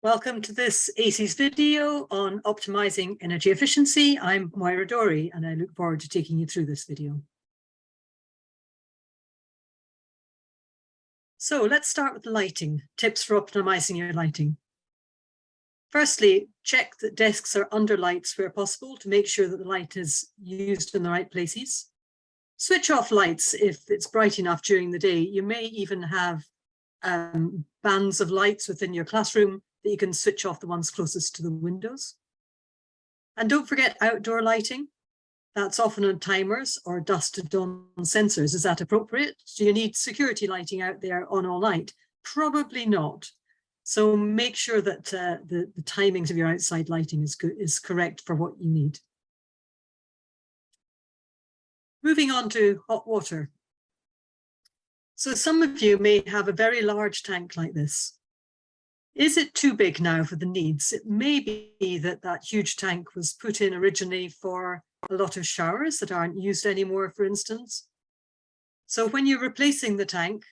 Welcome to this ACES video on optimizing energy efficiency. I'm Moira Dory, and I look forward to taking you through this video. So let's start with lighting, tips for optimizing your lighting. Firstly, check that desks are under lights where possible to make sure that the light is used in the right places. Switch off lights if it's bright enough during the day. You may even have bands of lights within your classroom that you can switch off the ones closest to the windows. And don't forget outdoor lighting. That's often on timers or dusted on sensors. Is that appropriate? Do you need security lighting out there on all night? Probably not. So make sure that the timings of your outside lighting is correct for what you need. Moving on to hot water. So some of you may have a very large tank like this. Is it too big now for the needs? It may be that that huge tank was put in originally for a lot of showers that aren't used anymore, for instance. So when you're replacing the tank,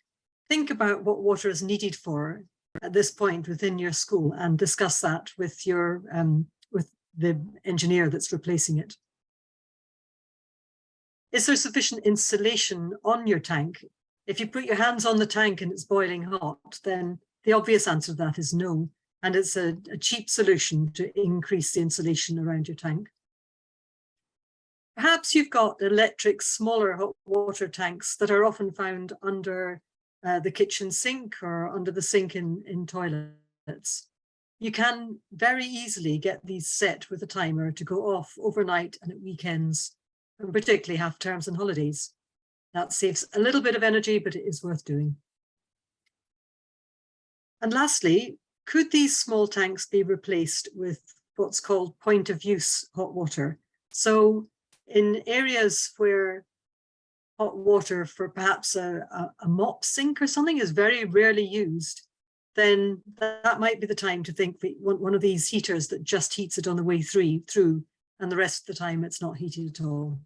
think about what water is needed for at this point within your school and discuss that with your with the engineer that's replacing it. Is there sufficient insulation on your tank? If you put your hands on the tank and it's boiling hot, then the obvious answer to that is no, and it's a cheap solution to increase the insulation around your tank. Perhaps you've got electric, smaller hot water tanks that are often found under the kitchen sink or under the sink in toilets. You can very easily get these set with a timer to go off overnight and at weekends, and particularly half terms and holidays. That saves a little bit of energy, but it is worth doing. And lastly, could these small tanks be replaced with what's called point of use hot water? So in areas where hot water for perhaps a mop sink or something is very rarely used, then that might be the time to think we want one of these heaters that just heats it on the way through, and the rest of the time it's not heated at all.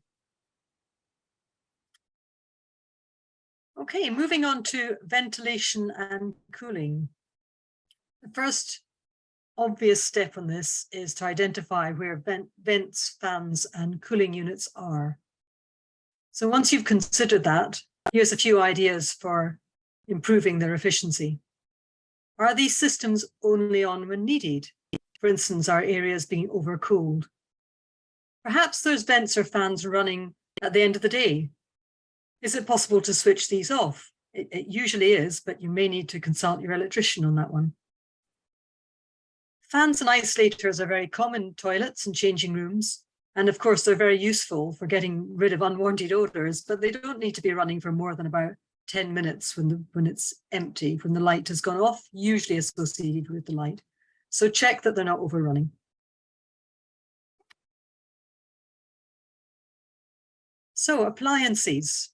Okay, moving on to ventilation and cooling. The first obvious step on this is to identify where vents, fans, and cooling units are. So once you've considered that, here's a few ideas for improving their efficiency. Are these systems only on when needed? For instance, are areas being overcooled? Perhaps there's vents or fans running at the end of the day. Is it possible to switch these off? It usually is, but you may need to consult your electrician on that one. Fans and isolators are very common in toilets and changing rooms. And of course, they're very useful for getting rid of unwanted odors, but they don't need to be running for more than about 10 minutes when it's empty, when the light has gone off, usually associated with the light. So check that they're not overrunning. So appliances.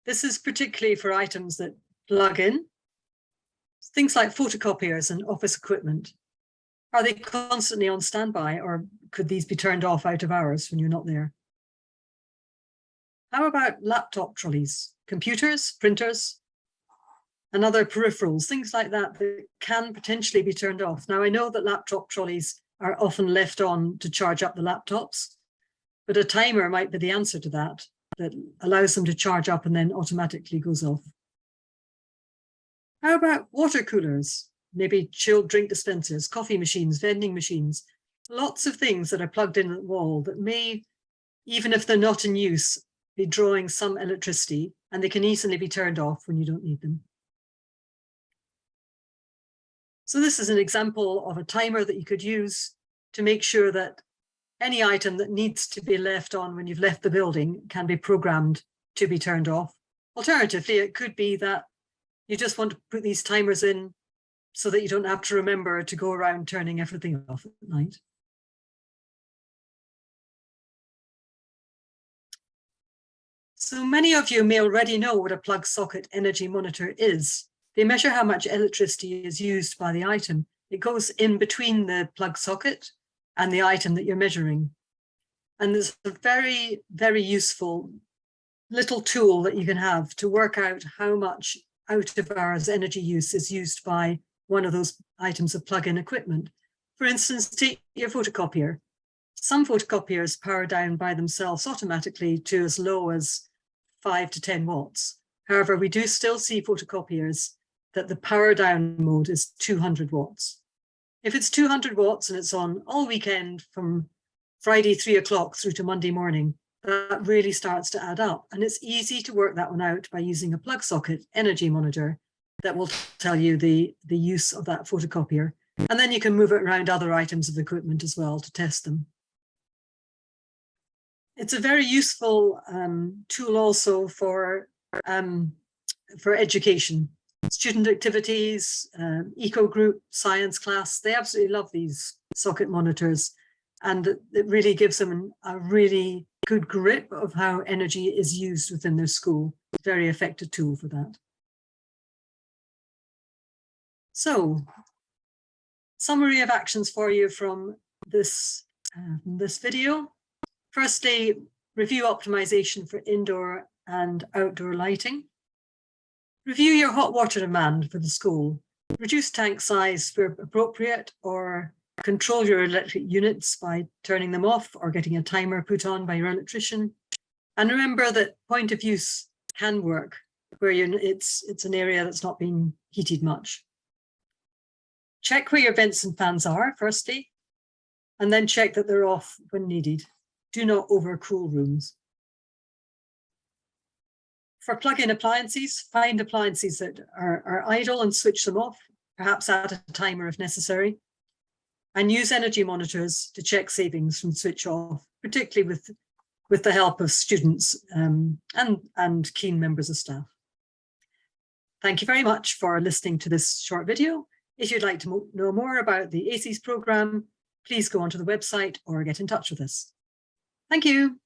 This is particularly for items that plug in. Things like photocopiers and office equipment. Are they constantly on standby, or could these be turned off out of hours when you're not there? How about laptop trolleys, computers, printers, and other peripherals, things like that that can potentially be turned off? Now, I know that laptop trolleys are often left on to charge up the laptops, but a timer might be the answer to that allows them to charge up and then automatically goes off. How about water coolers? Maybe chilled drink dispensers, coffee machines, vending machines, lots of things that are plugged in at the wall that may, even if they're not in use, be drawing some electricity, and they can easily be turned off when you don't need them. So this is an example of a timer that you could use to make sure that any item that needs to be left on when you've left the building can be programmed to be turned off. Alternatively, it could be that you just want to put these timers in so that you don't have to remember to go around turning everything off at night. So many of you may already know what a plug socket energy monitor is. They measure how much electricity is used by the item. It goes in between the plug socket and the item that you're measuring. And there's a very, very useful little tool that you can have to work out how much out of hours energy use is used by one of those items of plug-in equipment. For instance, take your photocopier. Some photocopiers power down by themselves automatically to as low as 5 to 10 watts. However, we do still see photocopiers that the power down mode is 200 watts. If it's 200 watts and it's on all weekend from Friday 3 o'clock through to Monday morning, that really starts to add up. And it's easy to work that one out by using a plug socket energy monitor that will tell you the use of that photocopier. And then you can move it around other items of equipment as well to test them. It's a very useful tool also for education. Student activities, eco group, science class, they absolutely love these socket monitors. And it really gives them a really good grip of how energy is used within their school. Very effective tool for that. So, summary of actions for you from this video. Firstly, review optimization for indoor and outdoor lighting. Review your hot water demand for the school. Reduce tank size where appropriate, or control your electric units by turning them off or getting a timer put on by your electrician. And remember that point of use can work where it's an area that's not been heated much. Check where your vents and fans are, firstly, and then check that they're off when needed. Do not overcool rooms. For plug-in appliances, find appliances that are idle and switch them off, perhaps add a timer if necessary. And use energy monitors to check savings from switch off, particularly with the help of students and keen members of staff. Thank you very much for listening to this short video. If you'd like to know more about the ACES programme, please go onto the website or get in touch with us. Thank you.